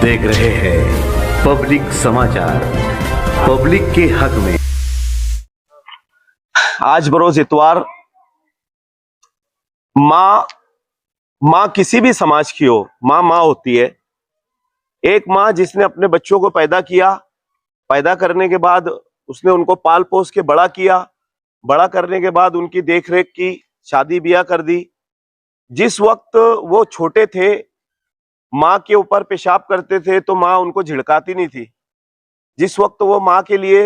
देख रहे हैं पब्लिक समाचार, पब्लिक के हक में। आज बरोज इतवार माँ किसी भी समाज की हो, माँ होती है। एक माँ जिसने अपने बच्चों को पैदा किया, पैदा करने के बाद उसने उनको पाल पोस के बड़ा किया, बड़ा करने के बाद उनकी देखरेख की, शादी ब्याह कर दी। जिस वक्त वो छोटे थे, माँ के ऊपर पेशाब करते थे तो माँ उनको झिड़काती नहीं थी। जिस वक्त वो माँ के लिए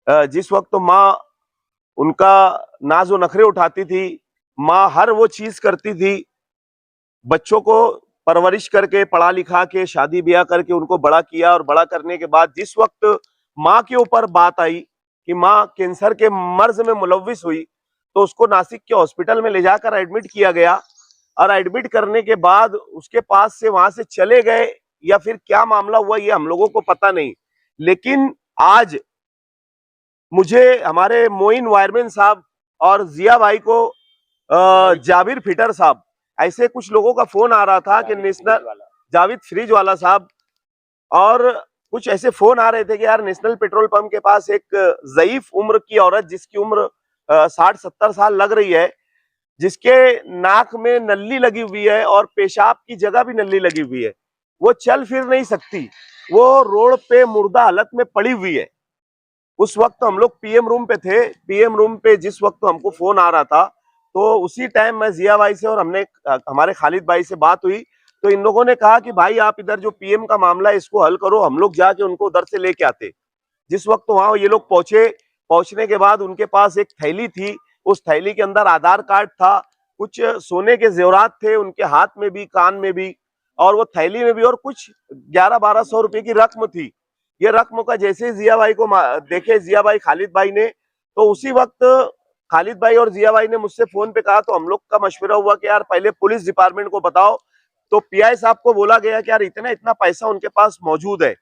जिस वक्त माँ उनका नाज व नखरे उठाती थी, माँ हर वो चीज करती थी, बच्चों को परवरिश करके, पढ़ा लिखा के, शादी ब्याह करके उनको बड़ा किया। और बड़ा करने के बाद जिस वक्त माँ के ऊपर बात आई कि माँ कैंसर के मर्ज में मुलविस हुई, तो उसको नासिक के हॉस्पिटल में ले जाकर एडमिट किया गया। और एडमिट करने के बाद उसके पास से वहां से चले गए या फिर क्या मामला हुआ ये हम लोगों को पता नहीं। लेकिन आज मुझे हमारे मोइन वायरमैन साहब और जिया भाई को जाबिर फिटर साहब, ऐसे कुछ लोगों का फोन आ रहा था कि नेशनल जावेद फ्रिज वाला साहब, और कुछ ऐसे फोन आ रहे थे कि यार नेशनल पेट्रोल पंप के पास एक ज़ईफ उम्र की औरत, जिसकी उम्र 60-70 साल लग रही है, जिसके नाक में नल्ली लगी हुई है और पेशाब की जगह भी नल्ली लगी हुई है, वो चल फिर नहीं सकती, वो रोड पे मुर्दा हालत में पड़ी हुई है। उस वक्त हम लोग पीएम रूम पे थे। पीएम रूम पे जिस वक्त हमको फोन आ रहा था, तो उसी टाइम मैं जिया भाई से और हमारे खालिद भाई से बात हुई, तो इन लोगों ने कहा कि भाई आप इधर जो पीएम का मामला है इसको हल करो, हम लोग जाके उनको उधर से लेके आते। जिस वक्त वहां ये लोग पहुंचे, पहुंचने के बाद उनके पास एक थैली थी, उस थैली के अंदर आधार कार्ड था, कुछ सोने के जेवरात थे उनके हाथ में भी, कान में भी, और वो थैली में भी, और कुछ 1100-1200 रुपए की रकम थी। ये रकम का जैसे ही जिया भाई को देखे, जिया भाई खालिद भाई ने, तो उसी वक्त खालिद भाई और जिया भाई ने मुझसे फोन पे कहा, तो हम लोग का मशवरा हुआ कि यार पहले पुलिस डिपार्टमेंट को बताओ। तो पीआई साहब को बोला गया कि यार इतना पैसा उनके पास मौजूद है।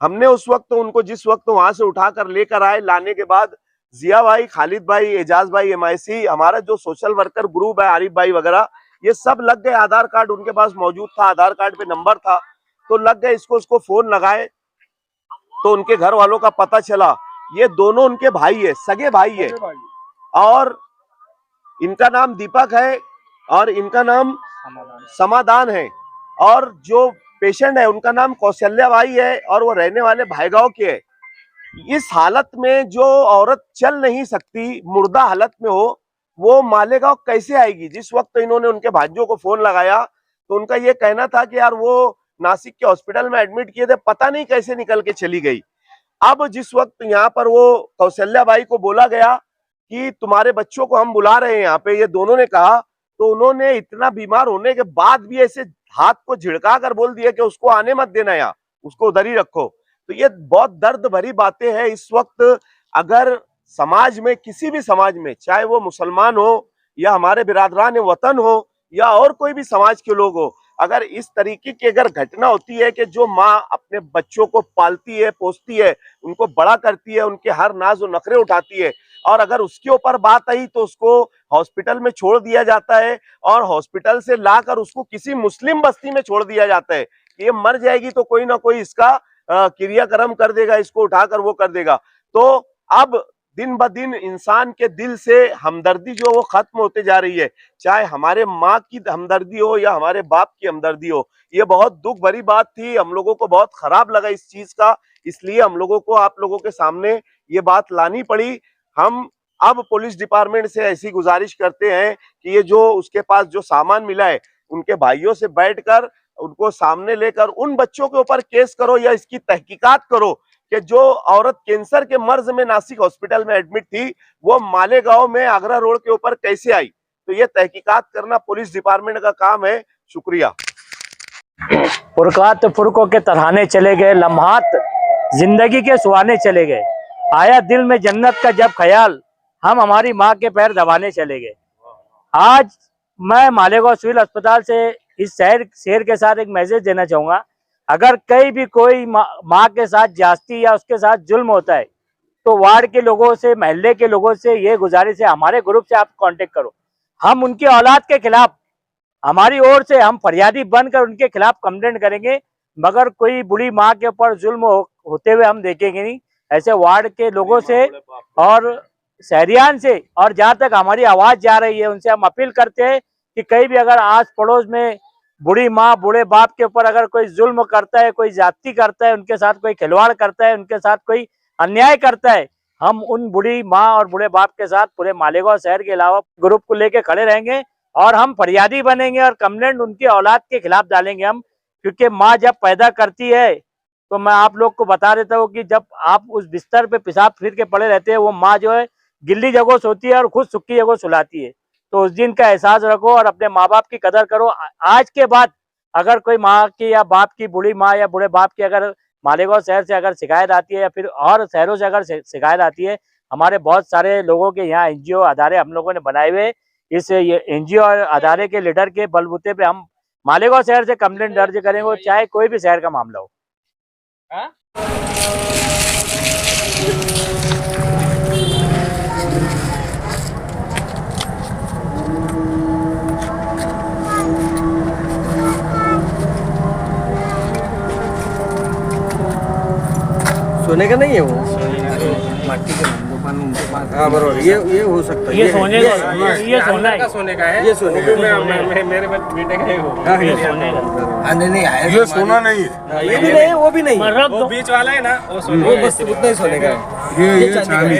हमने उस वक्त उनको जिस वक्त वहां से उठाकर लेकर आए, लाने के बाद जिया भाई, खालिद भाई, एजाज भाई, एमआईसी, हमारा जो सोशल वर्कर ग्रुप है, आरिफ भाई वगैरह, ये सब लग गए। आधार कार्ड उनके पास मौजूद था, आधार कार्ड पे नंबर था, तो लग गए। उसको फोन लगाए तो उनके घर वालों का पता चला, ये दोनों उनके भाई है, सगे भाई है, और इनका नाम दीपक है और इनका नाम समाधान है, और जो पेशेंट है उनका नाम कौशल्या भाई है, और वो रहने वाले भाईगांव के है। इस हालत में जो औरत चल नहीं सकती, मुर्दा हालत में हो, वो मालेगांव कैसे आएगी? जिस वक्त इन्होंने उनके भाइयों को फोन लगाया, तो उनका ये कहना था कि यार वो नासिक के हॉस्पिटल में एडमिट किए थे, पता नहीं कैसे निकल के चली गई। अब जिस वक्त यहाँ पर वो कौशल्या बाई को बोला गया कि तुम्हारे बच्चों को हम बुला रहे हैं यहाँ पे, ये दोनों ने कहा, तो उन्होंने इतना बीमार होने के बाद भी ऐसे हाथ को झिड़का कर बोल दिया कि उसको आने मत देना, यहाँ उसको उधर ही रखो। तो ये बहुत दर्द भरी बातें हैं। इस वक्त अगर समाज में, किसी भी समाज में, चाहे वो मुसलमान हो या हमारे बिरादरान वतन हो या और कोई भी समाज के लोग हो, अगर इस तरीके की अगर घटना होती है कि जो माँ अपने बच्चों को पालती है, पोसती है, उनको बड़ा करती है, उनके हर नाज और नखरे उठाती है, और अगर उसके ऊपर बात आई तो उसको हॉस्पिटल में छोड़ दिया जाता है, और हॉस्पिटल से लाकर उसको किसी मुस्लिम बस्ती में छोड़ दिया जाता है कि ये मर जाएगी तो कोई ना कोई इसका क्रियाक्रम कर देगा, इसको उठाकर वो कर देगा। तो अब दिन ब दिन इंसान के दिल से हमदर्दी जो वो खत्म होते जा रही है, चाहे हमारे माँ की हमदर्दी हो या हमारे बाप की हमदर्दी हो। ये बहुत दुख भरी बात थी, हम लोगों को बहुत खराब लगा इस चीज का, इसलिए हम लोगों को आप लोगों के सामने ये बात लानी पड़ी। हम अब पुलिस डिपार्टमेंट से ऐसी गुजारिश करते हैं कि ये जो उसके पास जो सामान मिला है, उनके भाइयों से बैठकर उनको सामने लेकर उन बच्चों के ऊपर केस करो या इसकी तहकीकात करो कि जो औरत कैंसर के मर्ज में नासिक हॉस्पिटल में एडमिट थी, वो मालेगांव में आगरा रोड के ऊपर कैसे आई। तो ये तहकीकात करना पुलिस डिपार्टमेंट का काम है। शुक्रिया। फुरकात फुरकों के तराने चले गए, लम्हात जिंदगी के सुहाने चले गए, आया दिल में जन्नत का जब ख्याल, हम हमारी माँ के पैर दबाने चले गए। आज मैं मालेगांव सिविल अस्पताल से इस शहर के साथ एक मैसेज देना चाहूँगा, अगर कहीं भी कोई माँ के साथ ज्यादती या उसके साथ जुल्म होता है, तो वार्ड के लोगों से, महल्ले के लोगों से ये गुजारिश है, हमारे ग्रुप से आप कांटेक्ट करो। हम उनकी औलाद के खिलाफ, हमारी ओर से हम फरियादी बनकर उनके खिलाफ कंप्लेंट करेंगे, मगर कोई बूढ़ी माँ के ऊपर जुल्म होते हुए हम देखेंगे नहीं। ऐसे वार्ड के लोगों से और शहरियान से और जहाँ तक हमारी आवाज जा रही है उनसे हम अपील करते हैं कि कहीं भी अगर आस पड़ोस में बूढ़ी माँ बूढ़े बाप के ऊपर अगर कोई जुल्म करता है, कोई ज्यादती करता है, उनके साथ कोई खिलवाड़ करता है, उनके साथ कोई अन्याय करता है, हम उन बूढ़ी माँ और बूढ़े बाप के साथ पूरे मालेगांव शहर के अलावा ग्रुप को लेके खड़े रहेंगे और हम फरियादी बनेंगे और कंप्लेंट उनकी औलाद के खिलाफ डालेंगे हम। क्योंकि माँ जब पैदा करती है तो मैं आप लोग को बता देता हूँ कि जब आप उस बिस्तर पे पेशाब फिर के पड़े रहते हैं, वो माँ जो है गिल्ली जगह सोती है और खुद सुक्की जगह सुलाती है। तो उस दिन का एहसास रखो और अपने माँ बाप की कदर करो। आज के बाद अगर कोई माँ की या बाप की, बूढ़ी माँ या बूढ़े बाप की अगर मालेगांव शहर से अगर शिकायत आती है या फिर और शहरों से अगर शिकायत आती है, हमारे बहुत सारे लोगों के यहाँ एनजीओ अदारे हम लोगों ने बनाए हुए, इस एनजीओ अदारे के लीडर के बलबूते पे हम मालेगांव शहर से कंप्लेंट दर्ज करेंगे, चाहे कोई भी शहर का मामला हो। सोने का नहीं है वो, माटी का हाँ बरोबर, ये हो सकता है, ये सोने का, ये सोना है, सोने का है, ये सोने का मेरे बेटे का है वो, ये सोने का नहीं है, ये सोना नहीं है, ये भी नहीं, वो भी नहीं, वो बीच वाला है ना, वो सोने, वो बस उतना ही सोने का है, ये चांदी।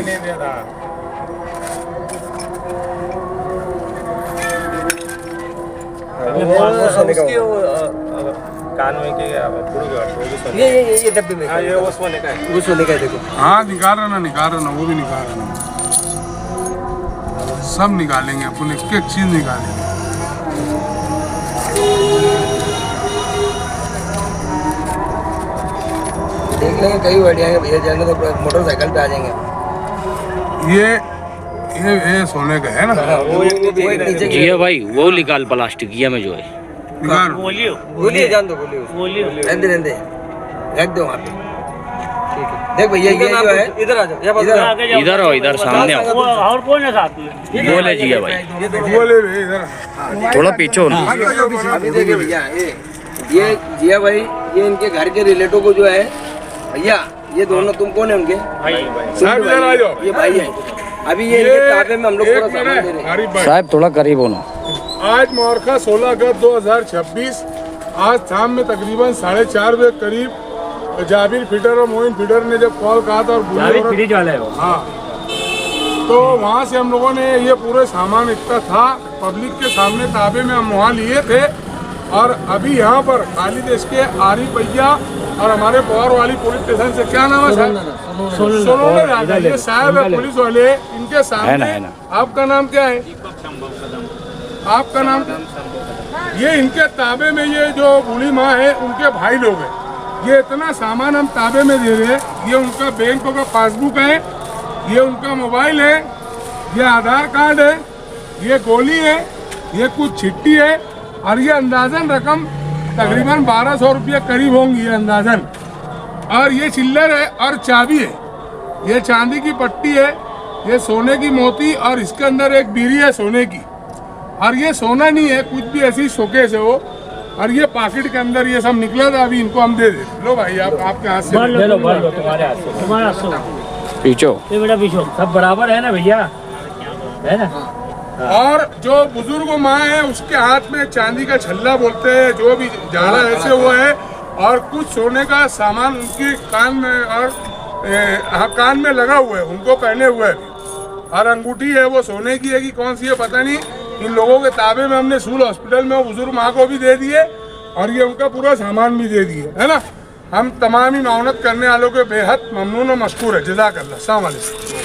वो सोने का कान में के ये डब्बे में, ये वो सोने का है, वो सोने का है, देखो हाँ निकाल रहा ना, वो भी निकाल रहा ना, सब निकालेंगे अपन, एक एक चीज निकालेंगे। देख लेंगे, कई बढ़िया है भैया, जाने तो मोटरसाइकिल पे आ जाएंगे। ये सोने का है ना, वो एक नीचे ये भाई वो निकाल प्लास्टिक ये में जो है, निकाल। बोलिए, जान दो, बोलिए रहने रख दो वहाँ पे, ठीक है। देख भैया ये जो है, इधर आ जाओ, इधर आओ, इधर सामने आओ। और कौन है साथ में? बोले जिया भाई, बोले इधर थोड़ा पीछे हो ना। अभी देखिए भैया, ये जिया भाई, ये इनके घर के रिलेटिव को जो है भैया, ये दोनों तुम कौन है उनके? साहब इधर आ जाओ, ये भाई है। अभी ये इनके ताबे में हम लोग पूरा सामान दे रहे हैं। गरीब भाई, साहब थोड़ा करीब होना। आज मुहर्रम 16 अगस्त 2026, आज शाम में तकरीबन 4:30 बजे करीब जाबिर फीडर और मोइन फीडर ने जब कॉल कहा था और फ्रिज वाला है वो, हाँ, तो वहाँ से हम लोगों ने ये पूरे सामान इतना था पब्लिक के सामने ताबे में हम वहाँ लिए थे। और अभी यहाँ पर खाली देश के आरिफ भैया और हमारे पवार वाली पुलिस स्टेशन से, क्या नाम है साहब? सोनोने राजा, ये साहब है पुलिस वाले, इनके सामने। आपका नाम क्या है? आपका नाम? ये इनके ताबे में ये जो बूढ़ी माँ है उनके भाई लोग हैं। ये इतना सामान हम ताबे में दे रहे हैं। ये उनका बैंक का पासबुक है, ये उनका मोबाइल है, ये आधार कार्ड है, ये गोली है, ये कुछ चिट्ठी है और ये अंदाजन रकम तकरीबन 1200 रुपये करीब होंगी ये अंदाजन। और ये चिल्लर है और चाबी है, ये चांदी की पट्टी है, ये सोने की मोती और इसके अंदर एक बीड़ी है सोने की। और ये सोना नहीं है, कुछ भी ऐसी शोकेस है वो। और ये पॉकेट के अंदर ये सब निकला था, अभी इनको हम दे दे। लो भाई, आप आपके हाथ से ले लो, तुम्हारे हाथ से, तुम्हारे हाथ से पीछो, ये बेटा पीछो, सब बराबर है ना भैया, है ना। और जो बुजुर्ग माँ है उसके हाथ में चांदी का छल्ला बोलते हैं, जो भी झाड़ा ऐसे हुआ है। और कुछ सोने का सामान उनके कान में और कान में लगा हुआ है, उनको पहने हुए है। और अंगूठी है वो सोने की है कि कौन सी है पता नहीं। इन लोगों के ताबे में हमने सिविल हॉस्पिटल में बुजुर्ग माँ को भी दे दिए और ये उनका पूरा सामान भी दे दिए, है ना। हम तमाम ही माउनत करने वालों के बेहद ममनून और मशकूर है। जज़ाकल्लाह। अस्सलाम वालेकुम।